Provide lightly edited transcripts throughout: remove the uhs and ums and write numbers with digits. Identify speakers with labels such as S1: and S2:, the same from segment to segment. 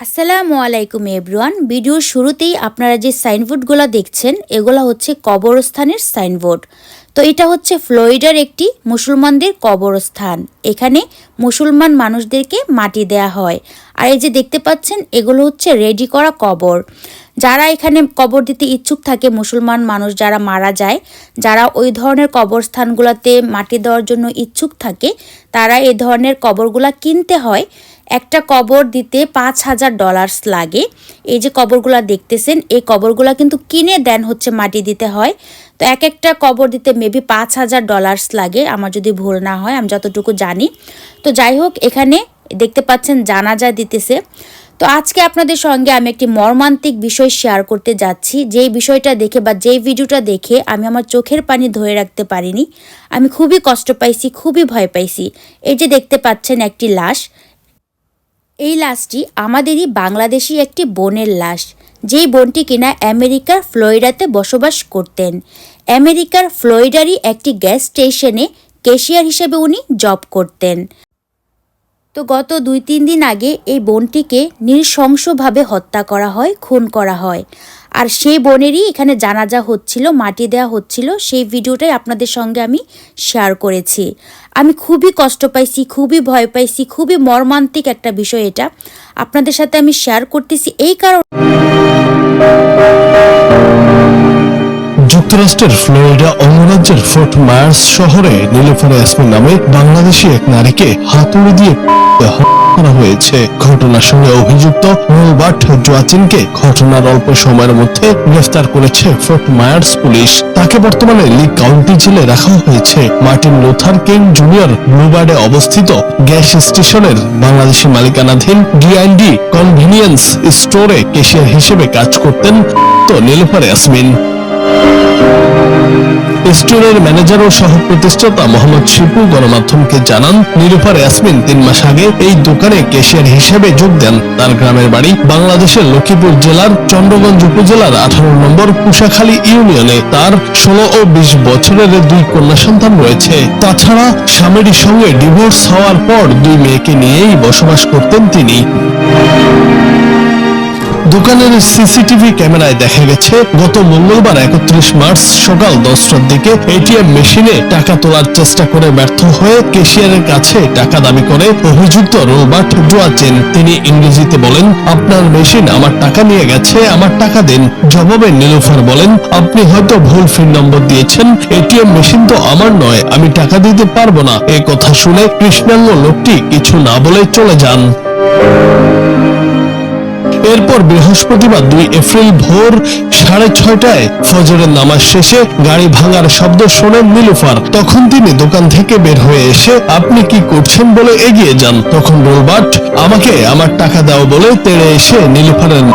S1: আসসালামু আলাইকুম এভরিওয়ান। ভিডিওর শুরুতেই আপনারা যে সাইনবোর্ডগুলো দেখছেন এগুলো হচ্ছে কবরস্থানের সাইনবোর্ড। তো এটা হচ্ছে ফ্লোরিডার একটি মুসলমানদের কবরস্থান। এখানে মুসলমান মানুষদেরকে মাটি দেয়া হয়। আর এই যে দেখতে পাচ্ছেন এগুলো হচ্ছে রেডি করা কবর। যারা এখানে কবর দিতে ইচ্ছুক থাকে, মুসলমান মানুষ যারা মারা যায়, যারা ওই ধরনের কবরস্থানগুলোতে মাটি দেওয়ার জন্য ইচ্ছুক থাকে, তারা এই ধরনের কবরগুলা কিনতে হয়। একটা কবর দিতে $5,000 লাগে। এই যে কবরগুলা দেখতেছেন, এই কবরগুলা কিন্তু কিনে দেন হচ্ছে মাটি দিতে হয়। তো এক একটা কবর দিতে মেবি $5,000 লাগে, আমার যদি ভুল না হয়, আমি যতটুকু জানি। তো যাই হোক, এখানে দেখতে পাচ্ছেন জানাজা দিতেছে। তো আজকে আপনাদের সঙ্গে আমি একটি মর্মান্তিক বিষয় শেয়ার করতে যাচ্ছি। যেই বিষয়টা দেখে বা যেই ভিডিওটা দেখে আমি আমার চোখের পানি ধরে রাখতে পারিনি। আমি খুবই কষ্ট পাইছি, খুবই ভয় পাইছি। এই যে দেখতে পাচ্ছেন একটি লাশ। এই লাশটি আমাদেরই বাংলাদেশি একটি বোনের লাশ, যেই বোনটি কিনা আমেরিকার ফ্লোরিডাতে বসবাস করতেন। আমেরিকার ফ্লোরিডারই একটি গ্যাস স্টেশনে ক্যাশিয়ার হিসেবে উনি জব করতেন। তো গত 2-3 দিন আগে এই বোনটিকে নৃশংসভাবে হত্যা করা হয়, খুন করা হয়। আর সেই বোনেরই এখানে জানাজা হচ্ছিল, মাটি দেওয়া হচ্ছিল। সেই ভিডিওটাই আপনাদের সঙ্গে আমি শেয়ার করেছি। আমি খুবই কষ্ট পাইছি, খুবই ভয় পাইছি, খুবই মর্মান্তিক একটা বিষয় এটা। আপনাদের সাথে আমি শেয়ার করতেছি এই কারণে।
S2: যুক্তরাষ্ট্রের ফ্লোরিডা অঙ্গরাজ্যের ফোর্ট মায়ার্স শহরে নীলুফার ইয়াসমিন নামে বাংলাদেশি এক নারীকে হাতুড়ি দিয়ে হত্যা করা হয়েছে। ঘটনার সঙ্গে অভিযুক্ত রোবার্ট জোয়াচিনকে ঘটনার অল্প সময়ের মধ্যে গ্রেফতার করেছে ফোর্ট মায়ার্স পুলিশ। তাকে বর্তমানে লি কাউন্টি জেলে রাখা হয়েছে। মার্টিন লুথার কিং জুনিয়র ব্লুবার্ডে অবস্থিত গ্যাস স্টেশনের বাংলাদেশি মালিকানাধীন ডিআইএনডি কনভিনিয়েন্স স্টোরে ক্যাশিয়ার হিসেবে কাজ করতেন নীলুফার ইয়াসমিন। স্টোরের ম্যানেজার ও সহ প্রতিষ্ঠাতা মোহাম্মদ শিপু গণমাধ্যমকে জানান, নীলুফার ইয়াসমিন 3 মাস আগে এই দোকানে ক্যাশিয়ার হিসেবে যোগ দেন। তার গ্রামের বাড়ি বাংলাদেশের লক্ষ্মীপুর জেলার চন্দ্রগঞ্জ উপজেলার 18 নম্বর কুশাখালী ইউনিয়নে। তার 16 ও 20 বছরের 2 কন্যা সন্তান রয়েছে। তাছাড়া স্বামীর সঙ্গে ডিভোর্স হওয়ার পর 2 মেয়েকে নিয়েই বসবাস করতেন তিনি। দোকানের সিসিটিভি ক্যামেরায় দেখা গেছে গত মঙ্গলবার 31 মার্চ সকাল 10টার দিকে এটিএম মেশিনে টাকা তোলার চেষ্টা করে ব্যর্থ হয়ে ক্যাশিয়ারের কাছে টাকা দাবি করে অভিযুক্ত রোবার্ট জোয়াচিন। তিনি ইংরেজিতে বলেন, আপনার মেশিন আমার টাকা নিয়ে গেছে, আমার টাকা দিন। জবাবে নীলুফার বলেন, আপনি হয়তো ভুল পিন নম্বর দিয়েছেন, এটিএম মেশিন তো আমার নয়, আমি টাকা দিতে পারবো না। এই কথা শুনে কৃষ্ণাঙ্গ লোকটি কিছু না বলে চলে যান। এরপর বৃহস্পতিবার 2 এপ্রিল ভোর 6:30টায় ফজরের নামাজ শেষে গাড়ি ভাঙার শব্দ শোনেন নীলুফার। তখন তিনি দোকান থেকে বের হয়ে এসে আপনি কি করছেন বলে এগিয়ে যান। তখন রোবার্ট আমাকে আমার টাকা দাও বলে তেড়ে এসে নীলুফারের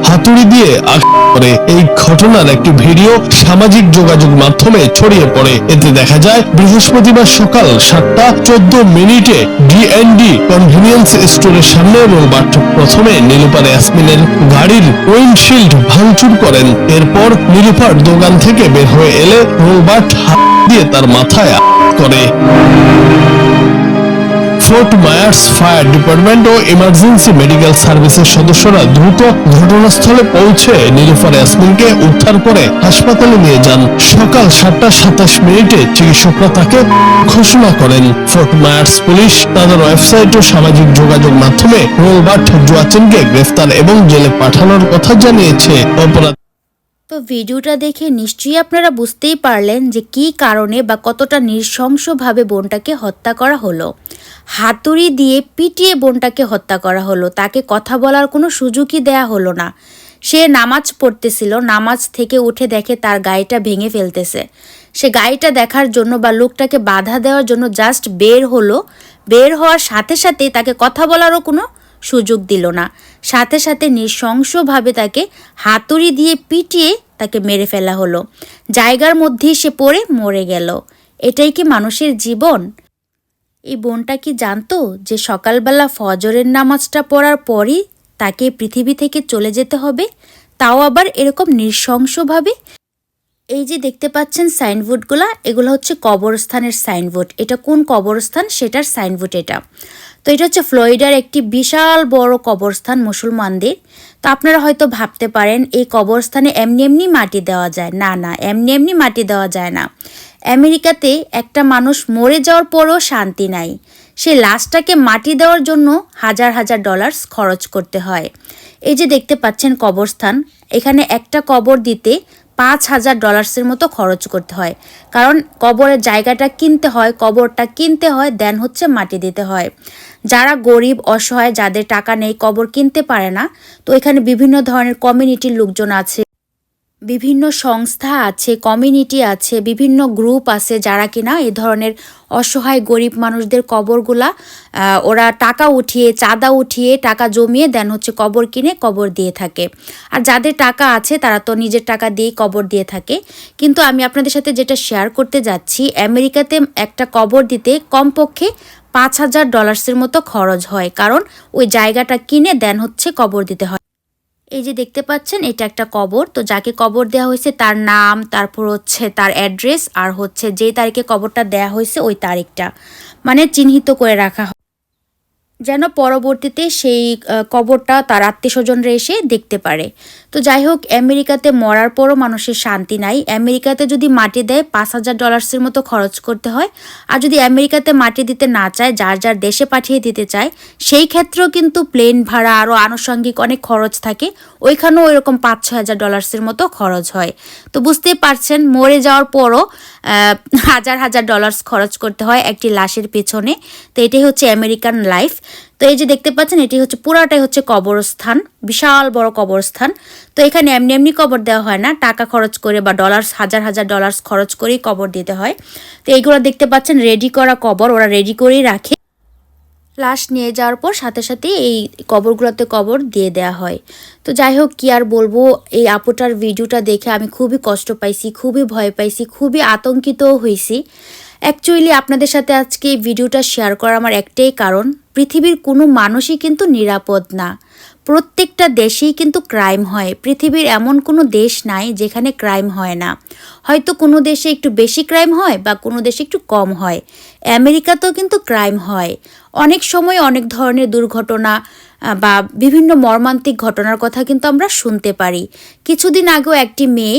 S2: হাতুড়ি দিয়ে আঘাত করে। এই ঘটনার একটি ভিডিও সামাজিক যোগাযোগ মাধ্যমে ছড়িয়ে পড়ে। এতে দেখা যায় বৃহস্পতিবার সকাল 7:14 ডিএনডি কনভিনিয়েন্স স্টোরের সামনে রোবার্ট প্রথমে নীলুফার ইয়াসমিনের গাড়ির উইন্ডশিল্ড ভাঙচুর করেন। এরপর নীলুফার দোকান থেকে বের হয়ে এলে রোবার্ট হাত দিয়ে তার মাথায় আঘাত করে। ফোর্ট মায়ার্স ফায়ার ডিপার্টমেন্ট ও ইমার্জেন্সি মেডিকেল সার্ভিসের সদস্যরা দ্রুত ঘটনাস্থলে পৌঁছে নীলুফার ইয়াসমিনকে উদ্ধার করে হাসপাতালে নিয়ে যান। সকাল 7:27 চিকিৎসকরা তাকে ঘোষণা করেন। ফোর্ট মায়ার্স পুলিশ তাদের ওয়েবসাইট ও সামাজিক যোগাযোগ মাধ্যমে রোবার্ট জোয়াচিনকে গ্রেফতার এবং জেলে পাঠানোর কথা জানিয়েছে।
S1: তো ভিডিওটা দেখে নিশ্চয়ই আপনারা বুঝতেই পারলেন যে কী কারণে বা কতটা নৃশংসভাবে বোনটাকে হত্যা করা হলো। হাতুড়ি দিয়ে পিটিয়ে বোনটাকে হত্যা করা হলো। তাকে কথা বলার কোনো সুযোগই দেয়া হলো না। সে নামাজ পড়তেছিল, নামাজ থেকে উঠে দেখে তার গাড়িটা ভেঙে ফেলতেছে। সে গাড়িটা দেখার জন্য বা লোকটাকে বাধা দেওয়ার জন্য জাস্ট বের হলো। বের হওয়ার সাথে সাথে তাকে কথা বলারও কোনো সুযোগ দিল না। সাথে সাথে নৃশংসভাবে তাকে হাতুড়ি দিয়ে পিটিয়ে তাকে মেরে ফেলা হলো। জায়গার মধ্যেই সে পড়ে মরে গেল। এটাই কি মানুষের জীবন? এই বোনটা কি জানতো যে সকালবেলা ফজরের নামাজটা পড়ার পরই তাকে পৃথিবী থেকে চলে যেতে হবে, তাও আবার এরকম নৃশংসভাবে? এই যে দেখতে পাচ্ছেন সাইনবোর্ডগুলো, এগুলো হচ্ছে কবরস্থানের সাইনবোর্ড। এটা কোন কবরস্থান সেটার সাইনবোর্ড এটা। তো এটা হচ্ছে ফ্লোরিডার একটি বিশাল বড় কবরস্থান মুসলমানদের। তো আপনারা হয়তো ভাবতে পারেন এই কবরস্থানে এমনি এমনি মাটি দেওয়া যায়, না না, এমনি এমনি মাটি দেওয়া যায় না। আমেরিকাতে একটা মানুষ মরে যাওয়ার পরেও শান্তি নাই, সেই লাশটাকে মাটি দেওয়ার জন্য হাজার হাজার ডলার খরচ করতে হয়। এই যে দেখতে পাচ্ছেন কবরস্থান, এখানে একটা কবর দিতে $5,000 মতো খরচ করতে হয়, কারণ কবরের জায়গাটা কিনতে হয়, কবরটা কিনতে হয়, দেন হচ্ছে মাটি দিতে হয়। যারা গরিব অসহায়, যাদের টাকা নেই, কবর কিনতে পারে না, তো এখানে বিভিন্ন ধরনের কমিউনিটির লোকজন আছে, বিভিন্ন সংস্থা আছে, কমিউনিটি আছে, বিভিন্ন গ্রুপ আছে যারা কিনা এই ধরনের অসহায় গরিব মানুষদের কবরগুলা ওরা টাকা উঠিয়ে, চাঁদা উঠিয়ে, টাকা জমিয়ে দেন হচ্ছে কবর কিনে কবর দিয়ে থাকে। আর যাদের টাকা আছে তারা তো নিজের টাকা দিয়েই কবর দিয়ে থাকে। কিন্তু আমি আপনাদের সাথে যেটা শেয়ার করতে যাচ্ছি, আমেরিকাতে একটা কবর দিতে কমপক্ষে $5,000 মতো খরচ হয়, কারণ ওই জায়গাটা কিনে দেন হচ্ছে কবর দিতে হয়। এই যে দেখতে পাচ্ছেন এটা একটা কবর, তো যাকে কবর দেওয়া হয়েছে তার নাম, তারপর হচ্ছে তার অ্যাড্রেস, আর হচ্ছে যে তারিখে কবরটা দেওয়া হয়েছে ওই তারিখটা মানে চিহ্নিত করে রাখা হয়, যেন পরবর্তীতে সেই কবরটা তার আত্মীয়স্বজনরা এসে দেখতে পারে। তো যাই হোক, আমেরিকাতে মরার পরও মানুষের শান্তি নাই। আমেরিকাতে যদি মাটি দেয় $5,000 মতো খরচ করতে হয়, আর যদি আমেরিকাতে মাটি দিতে না চায়, যার যার দেশে পাঠিয়ে দিতে চায়, সেই ক্ষেত্রেও কিন্তু প্লেন ভাড়া আরও আনুষঙ্গিক অনেক খরচ থাকে, ওইখানেও এরকম $5,000-6,000 মতো খরচ হয়। তো বুঝতেই পারছেন, মরে যাওয়ার পরও হাজার হাজার ডলার্স খরচ করতে হয় একটি লাশের পেছনে। তো এটাই হচ্ছে আমেরিকান লাইফ। তো এই যে দেখতে পাচ্ছেন এটি হচ্ছে পুরাটাই হচ্ছে কবরস্থান, বিশাল বড় কবরস্থান। তো এখানে এমনি এমনি কবর দেওয়া হয় না, টাকা খরচ করে বা হাজার হাজার ডলার্স খরচ করেই কবর দিতে হয়। তো এইগুলো দেখতে পাচ্ছেন রেডি করা কবর, ওরা রেডি করেই রাখে, লাশ নিয়ে যাওয়ার পর সাথে সাথে এই কবরগুলোতে কবর দিয়ে দেওয়া হয়। তো যাই হোক, কি আর বলবো, এই আপুটার ভিডিওটা দেখে আমি খুবই কষ্ট পাইছি, খুবই ভয় পাইছি, খুবই আতঙ্কিতও হয়েছি। অ্যাকচুয়ালি আপনাদের সাথে আজকে এই ভিডিওটা শেয়ার করার আমার একটাই কারণ, পৃথিবীর কোনো মানুষই কিন্তু নিরাপদ না। প্রত্যেকটা দেশেই কিন্তু ক্রাইম হয়, পৃথিবীর এমন কোনো দেশ নাই যেখানে ক্রাইম হয় না। হয়তো কোনো দেশে একটু বেশি ক্রাইম হয় বা কোনো দেশে একটু কম হয়, আমেরিকাতেও কিন্তু ক্রাইম হয়। অনেক সময় অনেক ধরনের দুর্ঘটনা বা বিভিন্ন মর্মান্তিক ঘটনার কথা কিন্তু আমরা শুনতে পারি। কিছুদিন আগেও একটি মেয়ে,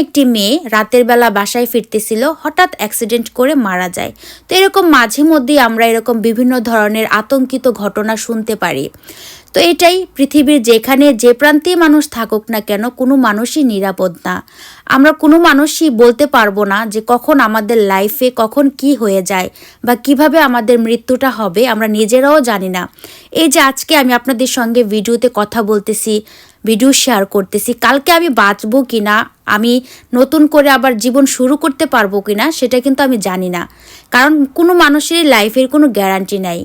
S1: একটি মেয়ে রাতের বেলা বাসায় ফিরতেছিল, হঠাৎ অ্যাক্সিডেন্ট করে মারা যায়। তো এরকম মাঝে মধ্যেই আমরা এরকম বিভিন্ন ধরনের আতঙ্কিত ঘটনা শুনতে পারি। তো এটাই, পৃথিবীর যেখানে যে প্রান্তে মানুষ থাকুক না কেন, কোনো মানুষই নিরাপদ না। আমরা কোনো মানুষই বলতে পারবো না যে কখন আমাদের লাইফে কখন কি হয়ে যায় বা কিভাবে আমাদের মৃত্যুটা হবে, আমরা নিজেরাও জানি না। এই যে আজকে আমি আপনাদের সঙ্গে ভিডিওতে কথা বলতেছি, ভিডিও শেয়ার করতেছি, কালকে আমি বাঁচবো কিনা, আমি নতুন করে আবার জীবন শুরু করতে পারবো কিনা, সেটা কিন্তু আমি জানি না। কারণ কোনো মানুষেরই লাইফের কোনো গ্যারান্টি নাই,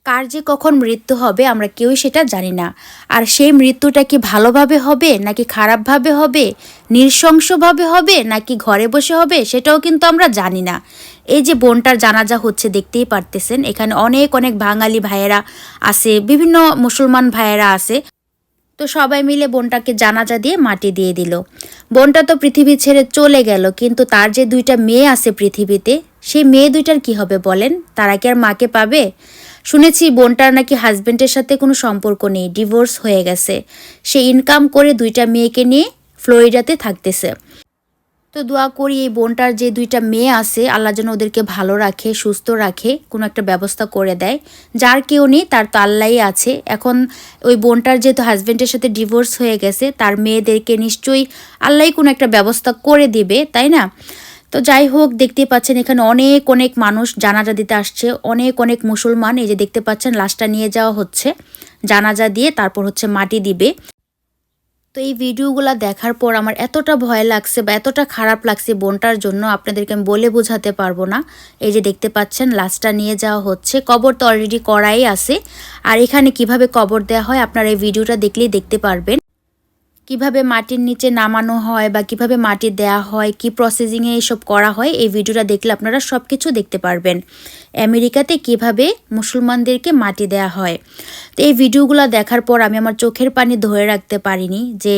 S1: কার যে কখন মৃত্যু হবে আমরা কেউই সেটা জানি না। আর সেই মৃত্যুটা কি ভালোভাবে হবে নাকি খারাপভাবে হবে, নৃশংসভাবে হবে নাকি ঘরে বসে হবে, সেটাও কিন্তু আমরা জানি না। এই যে বোনটার জানাজা হচ্ছে দেখতেই পারতেছেন, এখানে অনেক অনেক বাঙালি ভাইয়েরা আছে, বিভিন্ন মুসলমান ভাইয়েরা আছে। তো সবাই মিলে বোনটাকে জানাজা দিয়ে মাটি দিয়ে দিল। বোনটা তো পৃথিবী ছেড়ে চলে গেল, কিন্তু তার যে দুইটা মেয়ে আছে পৃথিবীতে, সেই মেয়ে দুইটার কি হবে বলেন? তারা কি আর মাকে পাবে? শুনেছি বোনটার নাকি হাজবেন্ডের সাথে কোনো সম্পর্ক নেই, ডিভোর্স হয়ে গেছে। সে ইনকাম করে দুইটা মেয়েকে নিয়ে ফ্লোরিডাতে থাকতেছে। তো দোয়া করি এই বোনটার যে দুইটা মেয়ে আছে, আল্লাহ যেন ওদেরকে ভালো রাখে, সুস্থ রাখে, কোনো একটা ব্যবস্থা করে দেয়। যার কেউ নেই তার তো আল্লাহই আছে। এখন ওই বোনটার যেহেতু হাজবেন্ডের সাথে ডিভোর্স হয়ে গেছে, তার মেয়েদেরকে নিশ্চয়ই আল্লাহই কোনো একটা ব্যবস্থা করে দিবে, তাই না? তো যাই হোক, দেখতেই পাচ্ছেন এখানে অনেক অনেক মানুষ জানাজা দিতে আসছে, অনেক অনেক মুসলমান। এই যে দেখতে পাচ্ছেন লাশটা নিয়ে যাওয়া হচ্ছে জানাজা দিয়ে, তারপর হচ্ছে মাটি দিবে। তো এই ভিডিওগুলো দেখার পর আমার এতটা ভয় লাগছে বা এতটা খারাপ লাগছে বোনটার জন্য, আপনাদেরকে আমি বলে বোঝাতে পারবো না। এই যে দেখতে পাচ্ছেন লাশটা নিয়ে যাওয়া হচ্ছে, কবর তো অলরেডি করাই আছে। আর এখানে কিভাবে কবর দেওয়া হয় আপনারা এই ভিডিওটা দেখলেই দেখতে পারবেন, কিভাবে মাটির নিচে নামানো হয় বা কিভাবে মাটি দেয়া হয়, কি প্রসেসিংয়ে এসব করা হয়। এই ভিডিওটা দেখলে আপনারা সব কিছু দেখতে পারবেন, আমেরিকাতে কিভাবে মুসলমানদেরকে মাটি দেয়া হয়। তো এই ভিডিওগুলো দেখার পর আমি আমার চোখের পানি ধরে রাখতে পারিনি যে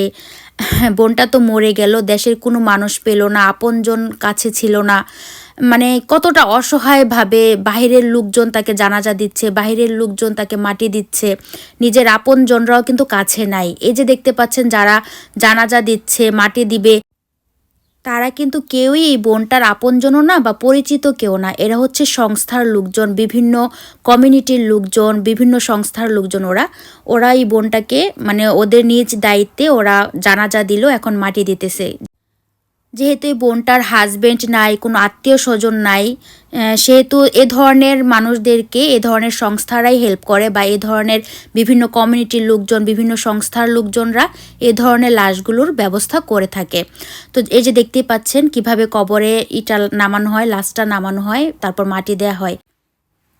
S1: বোনটা তো মরে গেল, দেশের কোনো মানুষ পেল না, আপনজন কাছে ছিল না, মানে কতটা অসহায়ভাবে বাহিরের লোকজন তাকে জানাজা দিচ্ছে, বাহিরের লোকজন তাকে মাটি দিচ্ছে, নিজের আপনজনরাও কিন্তু কাছে নাই। এই যে দেখতে পাচ্ছেন যারা জানাজা দিচ্ছে, মাটি দিবে, তারা কিন্তু কেউই এই বোনটার আপনজনও না বা পরিচিত কেউ না। এরা হচ্ছে সংস্থার লোকজন, বিভিন্ন কমিউনিটির লোকজন, বিভিন্ন সংস্থার লোকজন। ওরা এই বোনটাকে মানে ওদের নিজ দায়িত্বে ওরা জানাজা দিল, এখন মাটি দিতেছে। যেহেতু এই বোনটার হাজবেন্ড নাই, কোনো আত্মীয় স্বজন নাই, সেহেতু এ ধরনের মানুষদেরকে এ ধরনের সংস্থারাই হেল্প করে, বা এ ধরনের বিভিন্ন কমিউনিটির লোকজন, বিভিন্ন সংস্থার লোকজনরা এ ধরনের লাশগুলোর ব্যবস্থা করে থাকে। তো এই যে দেখতেই পাচ্ছেন কিভাবে কবরে ইটা নামানো হয়, লাশটা নামানো হয়, তারপর মাটি দেওয়া হয়।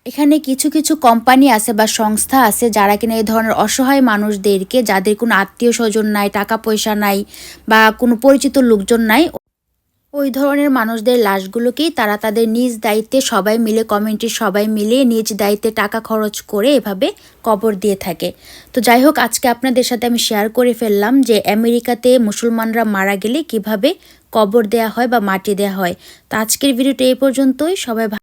S1: এখানে কিছু কিছু কোম্পানি আছে বা সংস্থা আছে যারা কিনা এই ধরনের অসহায় মানুষদেরকে, যাদের কোনো আত্মীয় স্বজন নাই, টাকা পয়সা নাই বা কোনো পরিচিত লোকজন নাই, ওই ধরনের মানুষদের লাশগুলোকেই তারা তাদের নিজ দায়িত্বে সবাই মিলে, কমিউনিটির সবাই মিলে নিজ দায়িত্বে টাকা খরচ করে এভাবে কবর দিয়ে থাকে। তো যাই হোক, আজকে আপনাদের সাথে আমি শেয়ার করে ফেললাম যে আমেরিকাতে মুসলমানরা মারা গেলে কিভাবে কবর দেয়া হয় বা মাটি দেয়া হয়। তো আজকের ভিডিওটা এই পর্যন্তই। সবাই